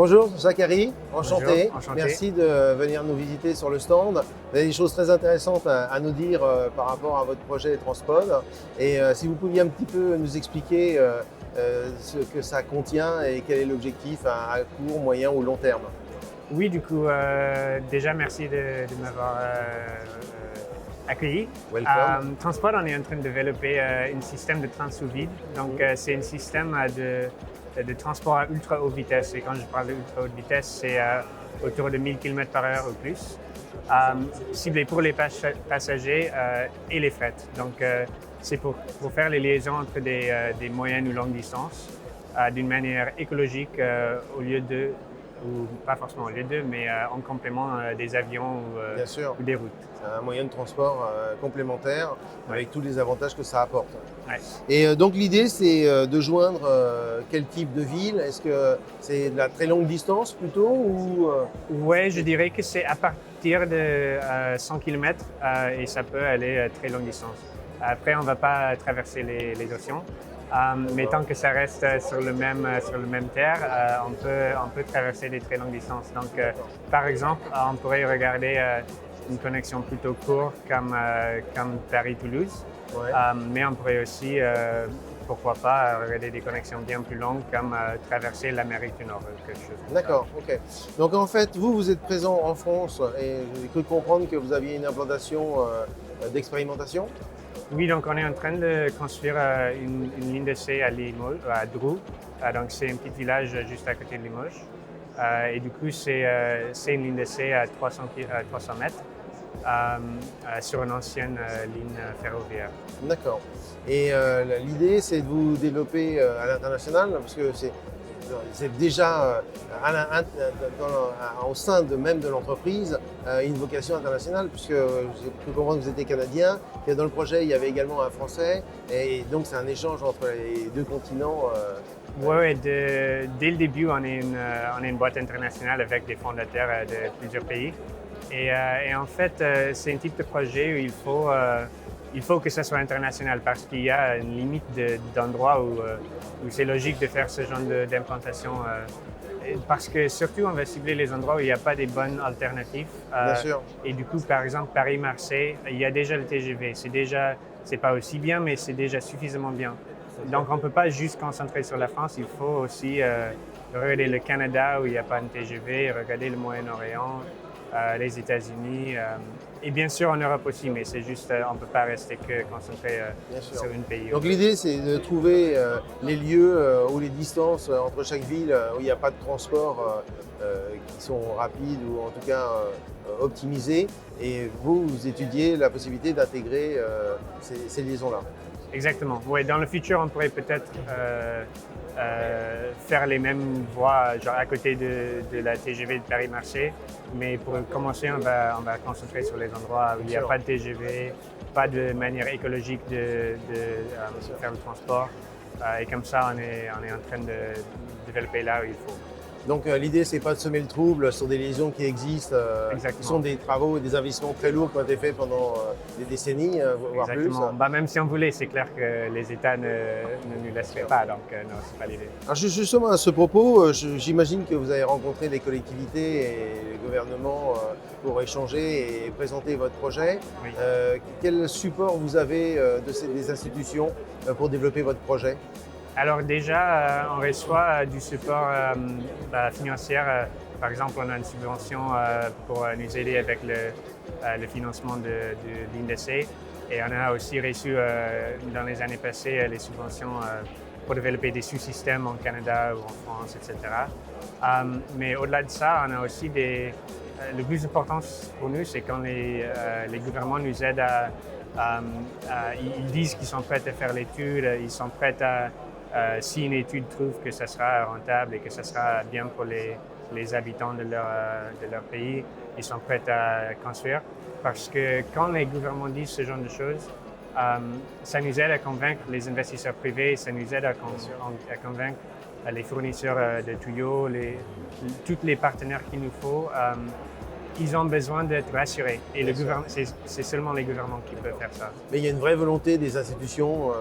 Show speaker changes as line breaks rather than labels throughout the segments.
Bonjour Zachary, enchanté.
Bonjour, enchanté.
Merci de venir nous visiter sur le stand. Vous avez des choses très intéressantes à nous dire par rapport à votre projet Transpod. Et si vous pouviez un petit peu nous expliquer ce que ça contient et quel est l'objectif à court, moyen ou long terme.
Oui, du coup, déjà merci de m'avoir accueilli.
Welcome.
Transpod, on est en train de développer un système de train sous vide. Donc, c'est un système de transport à ultra haute vitesse. Et quand je parle de ultra haute vitesse, c'est autour de 1000 km/h ou plus, ciblé pour les passagers et les fret. Donc, c'est pour faire les liaisons entre des moyennes ou longues distances d'une manière écologique au lieu de, ou pas forcément au lieu de, mais en complément des avions
Bien sûr,
ou des routes.
c'est un moyen de transport complémentaire avec
Ouais.
tous les avantages que ça apporte.
Ouais.
Et donc l'idée c'est de joindre quel type de ville? Est-ce que c'est de la très longue distance plutôt ou
Ouais, je dirais que c'est à partir de 100 km et ça peut aller très longue distance. Après, on ne va pas traverser les océans, mais tant que ça reste sur le même terre, on peut traverser des très longues distances. Donc, par exemple, on pourrait regarder une connexion plutôt courte comme Paris-Toulouse,
Ouais.
mais on pourrait aussi, pourquoi pas, regarder des connexions bien plus longues comme traverser l'Amérique du Nord, quelque chose comme ça.
D'accord, ok. Donc en fait, vous êtes présent en France et j'ai cru comprendre que vous aviez une implantation d'expérimentation.
Oui, donc on est en train de construire une ligne d'essai à Limoges, à Drou. Donc c'est un petit village juste à côté de Limoges. Et du coup, c'est une ligne d'essai à 300 mètres sur une ancienne ligne ferroviaire.
D'accord. Et l'idée, c'est de vous développer à l'international, parce que c'est déjà au sein même de l'entreprise une vocation internationale, puisque j'ai pu comprendre que vous étiez Canadien, que dans le projet, il y avait également un Français, et donc c'est un échange entre les deux continents.
Oui, dès le début, on est une boîte internationale avec des fondateurs de plusieurs pays. Et en fait, c'est un type de projet où il faut que ça soit international parce qu'il y a une limite d'endroits où c'est logique de faire ce genre d'implantation. Parce que surtout, on va cibler les endroits où il n'y a pas de bonnes alternatives.
Bien sûr.
Et du coup, par exemple, Paris-Marseille, il y a déjà le TGV. C'est pas aussi bien, mais c'est déjà suffisamment bien. Donc, on ne peut pas juste concentrer sur la France. Il faut aussi regarder le Canada où il n'y a pas de TGV, regarder le Moyen-Orient, les États-Unis et bien sûr en Europe aussi, mais c'est juste, on ne peut pas rester que concentré
Bien sûr.
sur un pays.
Donc l'idée, c'est de trouver les lieux ou les distances entre chaque ville où il n'y a pas de transport qui sont rapides ou en tout cas optimisés. Et vous étudiez la possibilité d'intégrer ces liaisons-là.
Exactement. Ouais, dans le futur, on pourrait peut-être faire les mêmes voies genre à côté de la TGV de Paris-Marseille. Mais pour commencer, on va concentrer sur les endroits où il n'y a
sûr.
pas de TGV, pas de manière écologique de faire le transport. Et comme ça, on est en train de développer là où il faut.
Donc l'idée, c'est pas de semer le trouble sur des liaisons qui existent, qui
Exactement.
sont des travaux et des investissements très lourds qui ont été faits pendant des décennies, voire plus.
Exactement. Bah, même si on voulait, c'est clair que les États ne nous laisseraient pas. Donc, non, c'est pas l'idée.
Alors justement à ce propos, j'imagine que vous avez rencontré les collectivités et les gouvernements pour échanger et présenter votre projet.
Oui.
Quel support vous avez des institutions pour développer votre projet?
Alors déjà, on reçoit du support financier. Par exemple, on a une subvention pour nous aider avec le financement de lignes d'essai. Et on a aussi reçu dans les années passées les subventions pour développer des sous-systèmes en Canada ou en France, etc. Mais au-delà de ça, on a aussi le plus important pour nous, c'est quand les gouvernements nous aident ils disent qu'ils sont prêts à faire l'étude, ils sont prêts à si une étude trouve que ça sera rentable et que ça sera bien pour les habitants de leur pays, ils sont prêts à construire. Parce que quand les gouvernements disent ce genre de choses, ça nous aide à convaincre les investisseurs privés, ça nous aide à convaincre les fournisseurs de tuyaux, tous les partenaires qu'il nous faut. Ils ont besoin d'être rassurés. Et c'est seulement les gouvernements qui peuvent faire ça.
Mais il y a une vraie volonté des institutions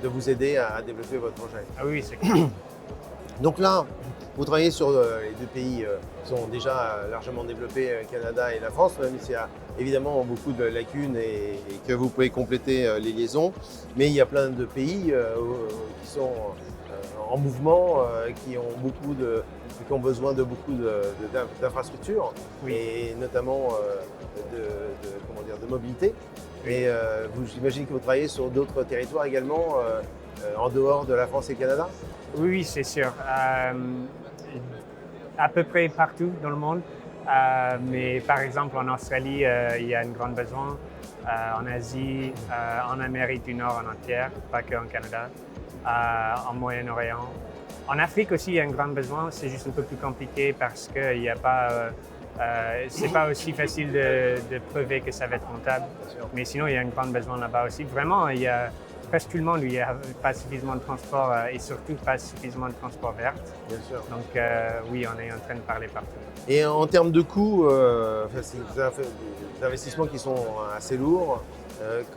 de vous aider à développer votre projet.
Ah oui, c'est clair.
Donc là, Vous travaillez sur les deux pays qui sont déjà largement développés, Canada et la France, même s'il y a évidemment beaucoup de lacunes et que vous pouvez compléter les liaisons. Mais il y a plein de pays qui sont en mouvement, qui ont besoin de beaucoup d'infrastructures,
Oui.
et notamment de mobilité. Et j'imagine que vous travaillez sur d'autres territoires également, en dehors de la France et le Canada?
Oui, oui, c'est sûr. À peu près partout dans le monde. Mais par exemple, en Australie, il y a un grand besoin. En Asie, en Amérique du Nord en entière, pas qu'en Canada. En Moyen-Orient. En Afrique aussi, il y a un grand besoin. C'est juste un peu plus compliqué parce que il y a pas, c'est pas aussi facile de prouver que ça va être rentable. Mais sinon, il y a un grand besoin là-bas aussi. Vraiment, il y a presque tout le monde, il n'y a pas suffisamment de transport et surtout pas suffisamment de transport vert.
Bien sûr.
Donc oui, on est en train de parler partout.
Et en termes de coûts, c'est des investissements qui sont assez lourds.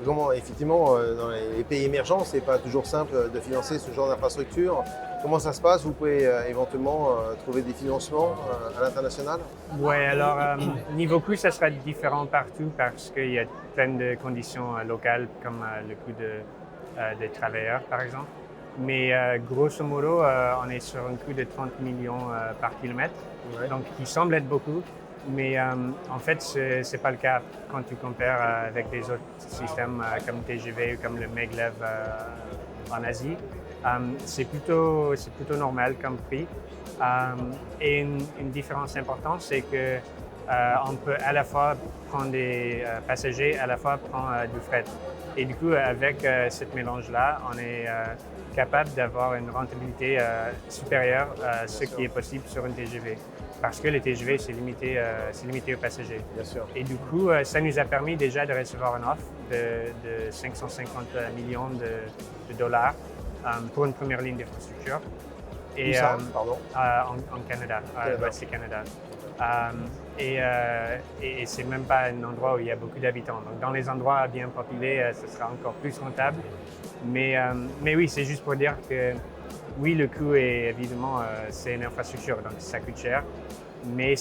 Comment, effectivement, dans les pays émergents, c'est pas toujours simple de financer ce genre d'infrastructure. Comment ça se passe? Vous pouvez éventuellement trouver des financements à l'international?
Oui, alors niveau coût, ça sera différent partout parce qu'il y a plein de conditions locales comme le coût des travailleurs, par exemple. Mais grosso modo, on est sur un coût de 30 millions par kilomètre,
Ouais.
donc qui semble être beaucoup. Mais en fait, c'est pas le cas quand tu compares avec des autres systèmes comme TGV ou comme le Maglev en Asie. C'est plutôt normal comme prix. Et une différence importante, c'est que on peut à la fois prendre des passagers, à la fois prendre du fret. Et du coup, avec ce mélange-là, on est capable d'avoir une rentabilité supérieure à ce qui est possible sur une TGV. Parce que le TGV, c'est limité aux passagers.
Bien sûr.
Et du coup, ça nous a permis déjà de recevoir une offre de 550 millions de dollars pour une première ligne d'infrastructure.
Où ça, pardon?
En Canada, à l'ouest du Canada. Et c'est même pas un endroit où il y a beaucoup d'habitants. Donc, dans les endroits bien populés, ce sera encore plus rentable. Mais oui, c'est juste pour dire que oui, le coût est évidemment, c'est une infrastructure, donc ça coûte cher. Mais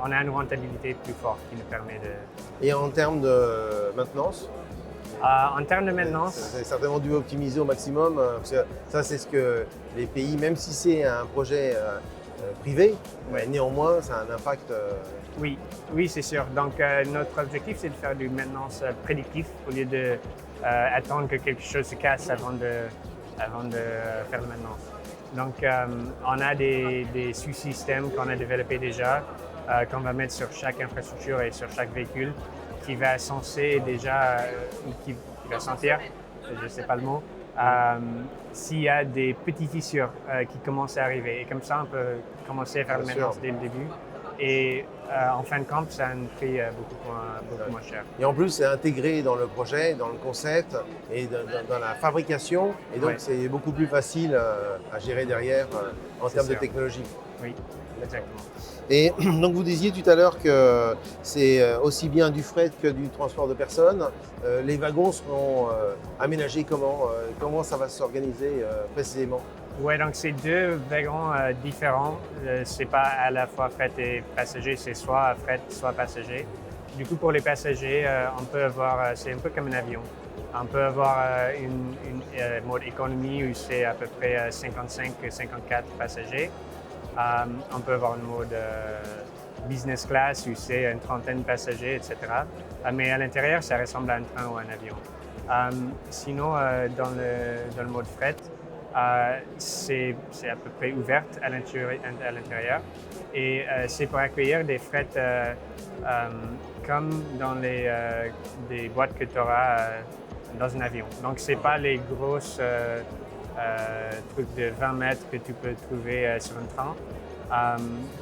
on a une rentabilité plus forte qui nous permet de...
Et en termes de maintenance?
En termes de maintenance,
C'est certainement dû optimiser au maximum, parce que ça, c'est ce que les pays, même si c'est un projet privé, mais néanmoins, ça a un impact.
oui, c'est sûr. Donc, notre objectif, c'est de faire du maintenance prédictif au lieu de attendre que quelque chose se casse avant de faire de maintenance. Donc, on a des sous-systèmes qu'on a développés déjà, qu'on va mettre sur chaque infrastructure et sur chaque véhicule, qui va senser déjà, ou qui va sentir, je ne sais pas le mot, s'il y a des petites fissures qui commencent à arriver. Et comme ça, on peut commencer à faire la maintenance dès le début. Et en fin de compte, ça a un prix beaucoup moins cher.
Et en plus, c'est intégré dans le projet, dans le concept et dans la fabrication. Et donc, c'est beaucoup plus facile à gérer derrière en termes de technologie.
Oui, exactement.
Et donc, vous disiez tout à l'heure que c'est aussi bien du fret que du transport de personnes. Les wagons seront aménagés comment? Comment ça va s'organiser précisément?
Oui, donc c'est deux wagons différents. C'est pas à la fois fret et passager, c'est soit fret, soit passager. Du coup, pour les passagers, on peut avoir, c'est un peu comme un avion. On peut avoir une mode économie où c'est à peu près 55-54 passagers. On peut avoir une mode business class où c'est une trentaine de passagers, etc. Mais à l'intérieur, ça ressemble à un train ou un avion. Sinon, dans le mode fret, c'est à peu près ouverte à l'intérieur et c'est pour accueillir des frettes comme dans des boîtes que tu auras dans un avion. Donc, ce n'est pas les grosses trucs de 20 mètres que tu peux trouver sur un train.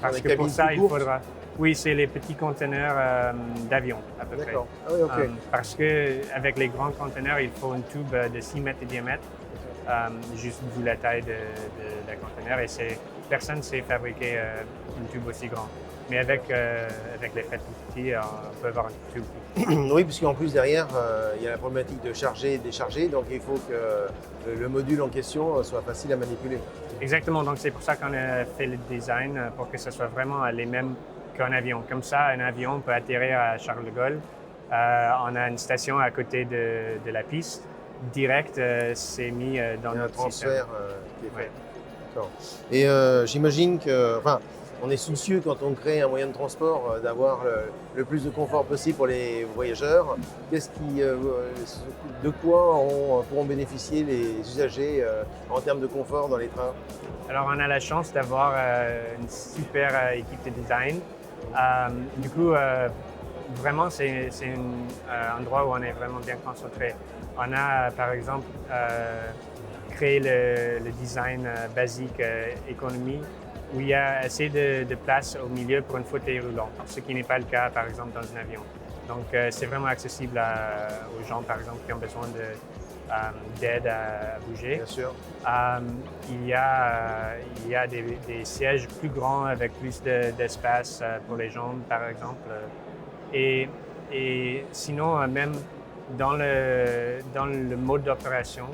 Parce que pour ça, il faudra... Oui, c'est les petits conteneurs d'avion, à peu près.
D'accord. Ah oui, OK.
Parce qu'avec les grands conteneurs, il faut une tube de 6 mètres de diamètre. juste vu la taille de la conteneur. Et personne ne sait fabriquer une tube aussi grand. Mais avec les frais tout petits, on peut avoir un tube plus petit.
Oui, puisqu'en plus derrière, il y a la problématique de charger et décharger, donc il faut que le module en question soit facile à manipuler.
Exactement, donc c'est pour ça qu'on a fait le design pour que ce soit vraiment les mêmes qu'un avion. Comme ça, un avion peut atterrir à Charles de Gaulle. On a une station à côté de la piste. Direct, c'est mis dans
Il y a un
notre système.
transfert qui est fait.
Ouais.
D'accord. Et j'imagine que, enfin, on est soucieux quand on crée un moyen de transport d'avoir le plus de confort possible pour les voyageurs. De quoi pourront bénéficier les usagers en termes de confort dans les trains?
Alors, on a la chance d'avoir une super équipe de design. Du coup, vraiment, c'est un endroit où on est vraiment bien concentré. On a, par exemple, créé le design basique économie, où il y a assez de place au milieu pour une fauteuil roulant, ce qui n'est pas le cas, par exemple, dans un avion. Donc, c'est vraiment accessible aux gens, par exemple, qui ont besoin d'aide à bouger.
Bien sûr.
Il y a des sièges plus grands avec plus d'espace pour les jambes, par exemple. Et sinon, même dans le mode d'opération,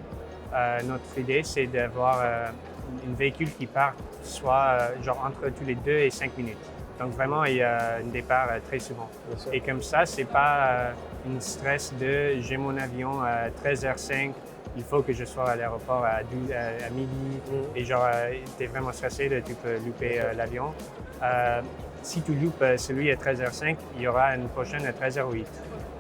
notre idée, c'est d'avoir un véhicule qui part soit genre entre tous les 2 et 5 minutes. Donc vraiment, il y a un départ très souvent. Et comme ça, c'est pas une stress de j'ai mon avion à 13h05, il faut que je sois à l'aéroport à midi. Et genre, tu es vraiment stressé, tu peux louper l'avion. Si tu loupes celui à 13h05, il y aura une prochaine à 13h08.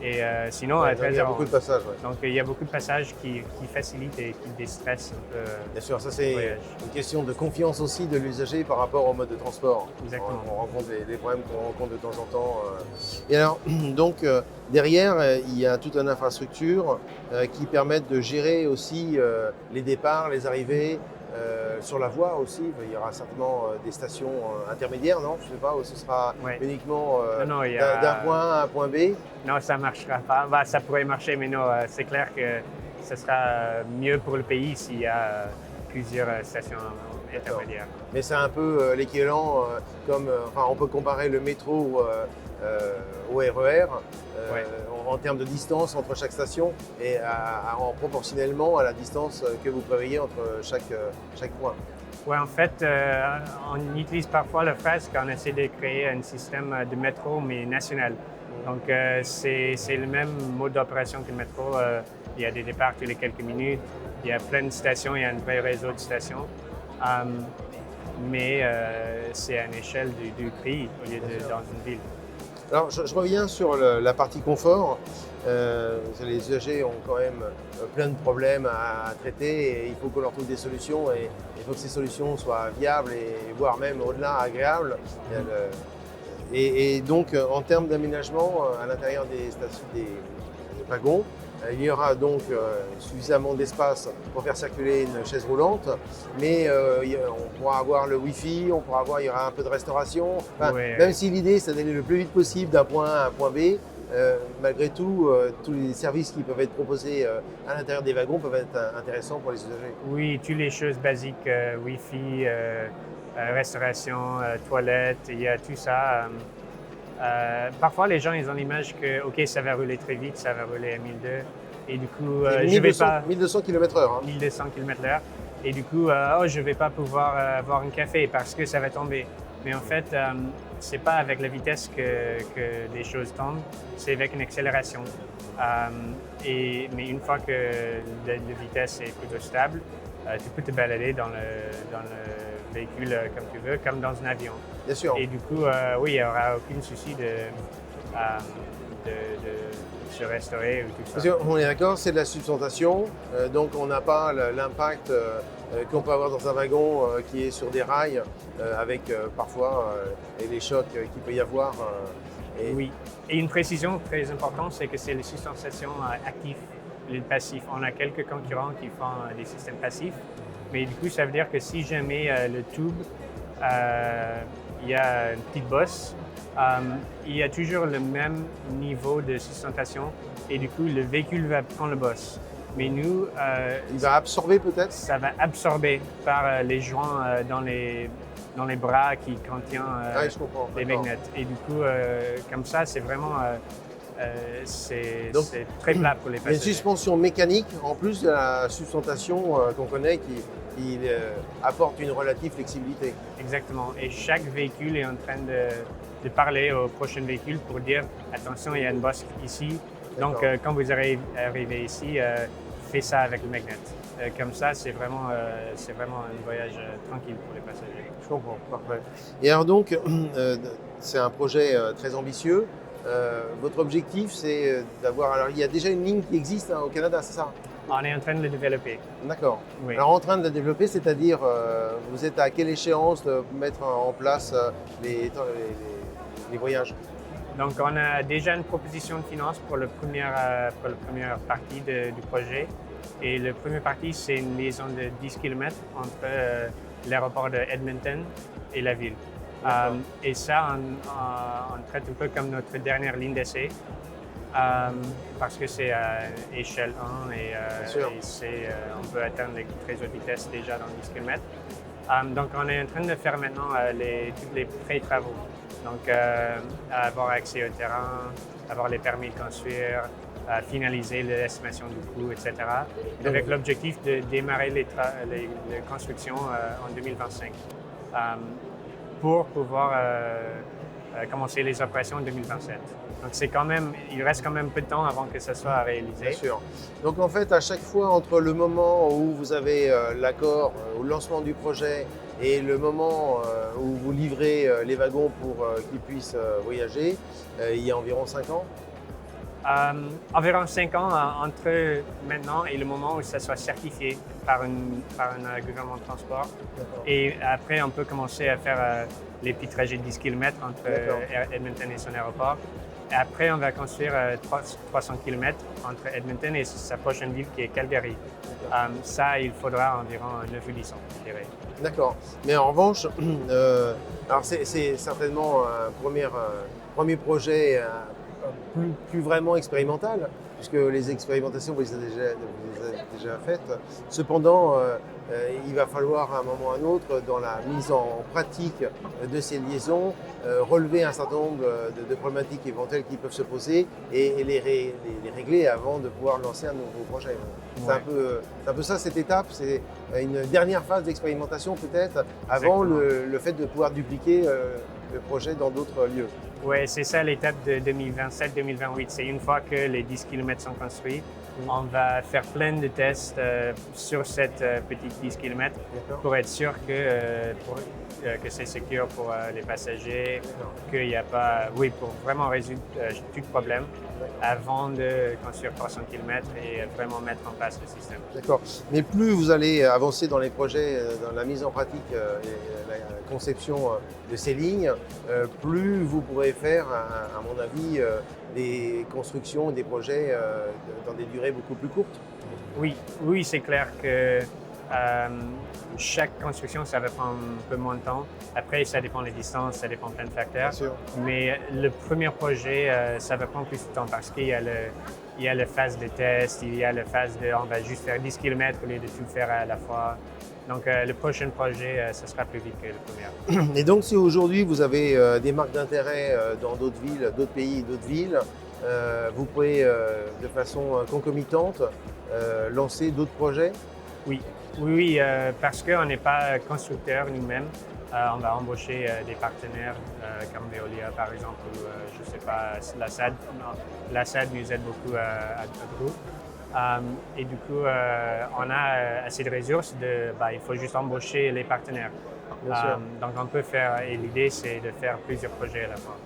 Et sinon, à 13h11.
Il y a beaucoup de passages. Ouais.
Donc, il y a beaucoup de passages qui facilitent et qui déstressent un peu.
Bien sûr, ça c'est une question de confiance aussi de l'usager par rapport au mode de transport.
Exactement.
On rencontre des problèmes qu'on rencontre de temps en temps. Et alors, donc, derrière, il y a toute une infrastructure qui permet de gérer aussi les départs, les arrivées. Sur la voie aussi, il y aura certainement des stations intermédiaires, non? Je ne sais pas, ou ce sera uniquement d'un point A à un point B?
Non, ça ne marchera pas. Bah, ça pourrait marcher, mais non, c'est clair que ce sera mieux pour le pays s'il y a plusieurs stations intermédiaires.
Mais c'est un peu l'équivalent, enfin, on peut comparer le métro au RER en termes de distance entre chaque station et proportionnellement à la distance que vous prévoyez entre chaque point.
Oui, en fait, on utilise parfois la phrase qu'on essaie de créer un système de métro, mais national. Donc, c'est le même mode d'opération que le métro. Il y a des départs tous les quelques minutes, il y a plein de stations, il y a un vrai réseau de stations. Mais c'est à une échelle du pays au lieu de dans une ville.
Alors, je reviens sur la partie confort. Les usagers ont quand même plein de problèmes à traiter et il faut qu'on leur trouve des solutions et il faut que ces solutions soient viables et voire même au-delà agréables. Et donc, en termes d'aménagement à l'intérieur des wagons, il y aura donc suffisamment d'espace pour faire circuler une chaise roulante, mais on pourra avoir le Wi-Fi, il y aura un peu de restauration. Enfin, même si l'idée, c'est d'aller le plus vite possible d'un point A à un point B, malgré tout, tous les services qui peuvent être proposés à l'intérieur des wagons peuvent être intéressants pour les usagers.
Oui, toutes les choses basiques, Wi-Fi, restauration, toilettes, il y a tout ça. Parfois, les gens, ils ont l'image que, OK, ça va rouler très vite, ça va rouler à 1200. Et du coup, je vais pas...
1200 km/h. Hein.
1200 km/h. Et du coup, je ne vais pas pouvoir avoir un café parce que ça va tomber. Mais en fait, ce n'est pas avec la vitesse que les choses tombent, c'est avec une accélération. Mais une fois que la vitesse est plutôt stable, tu peux te balader dans le véhicule comme tu veux, comme dans un avion.
Bien sûr.
Et du coup, oui, il n'y aura aucun souci de se restaurer ou tout ça.
Parce qu'on est d'accord, c'est de la substantation, donc on n'a pas l'impact qu'on peut avoir dans un wagon qui est sur des rails, avec parfois les chocs qu'il peut y avoir.
Oui, et une précision très importante, c'est que c'est les substantations actives, les passifs. On a quelques concurrents qui font des systèmes passifs, mais du coup, ça veut dire que si jamais le tube, il y a une petite bosse, il y a toujours le même niveau de sustentation et du coup, le véhicule va prendre le boss. Mais nous,
Il va absorber peut-être?
ça va absorber par les joints dans les bras qui contiennent
Ah, je comprends.
les
D'accord.
magnets. Et du coup, comme ça, c'est vraiment
Donc,
c'est très plat pour les
Il y a une
passagers.
suspension mécanique en plus de la sustentation qu'on connaît qui apporte une relative flexibilité.
Exactement. Et chaque véhicule est en train de parler au prochain véhicule pour dire attention, il y a une bosse ici. Donc,
D'accord.
quand vous arrivez ici, faites ça avec le magnet. Comme ça, c'est vraiment un voyage tranquille pour les passagers.
Je comprends, parfait. Et alors donc, c'est un projet très ambitieux. Votre objectif, c'est d'avoir... Alors, il y a déjà une ligne qui existe au Canada, c'est ça?
On est en train de le développer.
D'accord.
Oui.
Alors, en train de la développer, c'est-à-dire, vous êtes à quelle échéance de mettre en place les voyages?
Donc, on a déjà une proposition de finance pour la première partie du projet. Et la première partie, c'est une liaison de 10 km entre l'aéroport de Edmonton et la ville.
D'accord.
Et ça, on traite un peu comme notre dernière ligne d'essai. Parce que c'est à échelle 1
Bien sûr.
et on peut atteindre les très hautes vitesses déjà dans 10 km. Donc, on est en train de faire maintenant tous les pré-travaux. Donc, avoir accès au terrain, avoir les permis de construire, finaliser l'estimation du coût, etc. Avec l'objectif de démarrer les constructions en 2025 pour pouvoir commencer les opérations en 2027. Donc, il reste quand même peu de temps avant que ça soit réalisé.
Bien sûr. Donc en fait, à chaque fois, entre le moment où vous avez l'accord au lancement du projet et le moment où vous livrez les wagons pour qu'ils puissent voyager, il y a environ 5 ans.
Environ 5 ans entre maintenant et le moment où ça soit certifié par un gouvernement de transport.
D'accord.
Et après, on peut commencer à faire les petits trajets de 10 km entre
D'accord.
Edmonton et son aéroport. Et après, on va construire 300 km entre Edmonton et sa prochaine ville qui est Calgary. Ça, il faudra environ 9 ou 10 ans, je dirais.
D'accord. Mais en revanche, alors c'est certainement un premier projet plus vraiment expérimental, puisque les expérimentations, vous les avez déjà faites. Cependant, il va falloir à un moment ou à un autre, dans la mise en pratique de ces liaisons, relever un certain nombre de problématiques éventuelles qui peuvent se poser et les régler avant de pouvoir lancer un nouveau projet. C'est
Ouais.
un peu ça cette étape, c'est une dernière phase d'expérimentation peut-être avant le fait de pouvoir dupliquer le projet dans d'autres lieux.
Oui, c'est ça l'étape de 2027-2028. C'est une fois que les 10 km sont construits, on va faire plein de tests sur cette petite 10 km
D'accord.
pour être sûr que c'est sécure pour les passagers, qu'il n'y a pas, oui, pour vraiment résoudre tout problème avant de construire 300 km et vraiment mettre en place le système.
D'accord. Mais plus vous allez avancer dans les projets, dans la mise en pratique et la conception de ces lignes, plus vous pourrez faire, à mon avis, des constructions, des projets dans des durées beaucoup plus courtes.
Oui, c'est clair que chaque construction, ça va prendre un peu moins de temps. Après, ça dépend des distances, ça dépend plein de facteurs.
Bien sûr.
Mais le premier projet, ça va prendre plus de temps parce qu'il y a la phase de test, il y a la phase de on va juste faire 10 km au lieu de tout faire à la fois. Donc, le prochain projet, ça sera plus vite que le premier.
Et donc, si aujourd'hui vous avez des marques d'intérêt dans d'autres villes, d'autres pays, d'autres villes, vous pouvez de façon concomitante lancer d'autres projets.
Oui, parce qu'on n'est pas constructeur nous-mêmes. On va embaucher des partenaires comme Veolia, par exemple, ou je ne sais pas, la SAD. Non, la SAD nous aide beaucoup à Drou. Et du coup, on a assez de ressources. Il faut juste embaucher les partenaires.
Bien sûr.
Donc, on peut faire, et l'idée, c'est de faire plusieurs projets à la fois.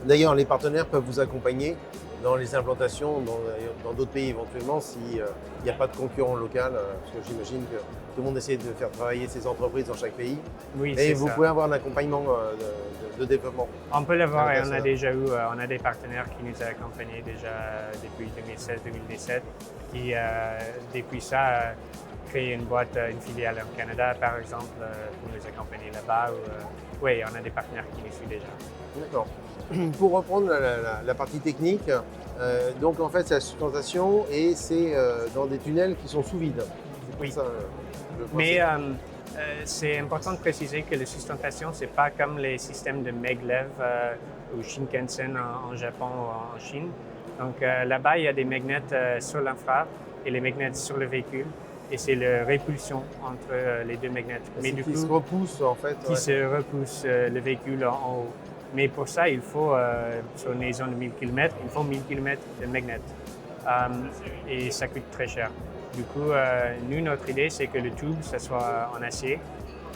D'ailleurs, les partenaires peuvent vous accompagner dans les implantations dans d'autres pays éventuellement s'il n'y a pas de concurrent local, parce que j'imagine que tout le monde essaie de faire travailler ses entreprises dans chaque pays.
Oui,
Et
c'est
vous
ça.
pouvez avoir un accompagnement de développement.
On peut le voir et on a
Intéressant.
déjà eu, on a des partenaires qui nous ont accompagnés déjà depuis 2016-2017 qui, depuis ça, créer une boîte, une filiale au Canada, par exemple, pour nous accompagner là-bas. Oui, on a des partenaires qui nous suivent déjà.
D'accord. Pour reprendre la partie technique, donc en fait c'est la sustentation et c'est dans des tunnels qui sont sous vide. C'est
Oui.
ça, le principe.
Mais c'est important de préciser que la sustentation, ce n'est pas comme les systèmes de maglev ou Shinkansen en Japon ou en Chine. Donc là-bas, il y a des magnets sur l'infra et les magnets sur le véhicule. Et c'est la répulsion entre les deux magnets.
Mais du coup, se repousse en fait.
Qui se repousse le véhicule en haut. Mais pour ça, il faut, sur une liaison de 1000 km, il faut 1000 km de magnets. Et ça coûte très cher. Du coup, nous, notre idée, c'est que le tube, ça soit en acier.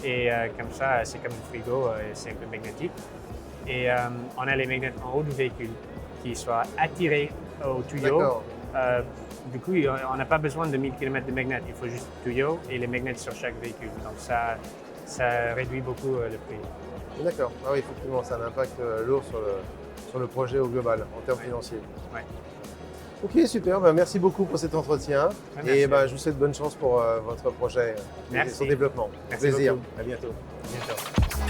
Et comme ça, c'est comme un frigo, c'est un peu magnétique. Et on a les magnets en haut du véhicule qui soient attirés au tuyau. Du coup, on n'a pas besoin de 1000 km de magnets. Il faut juste le tuyau et les magnets sur chaque véhicule. Donc ça réduit beaucoup le prix.
D'accord. Ah oui, effectivement, ça a un impact lourd sur le projet au global, en termes financiers.
Ouais.
Ok, super. Merci beaucoup pour cet entretien.
Merci.
Et je vous souhaite bonne chance pour votre projet et son développement.
Merci
Plaisir.
beaucoup.
À bientôt.
À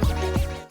bientôt.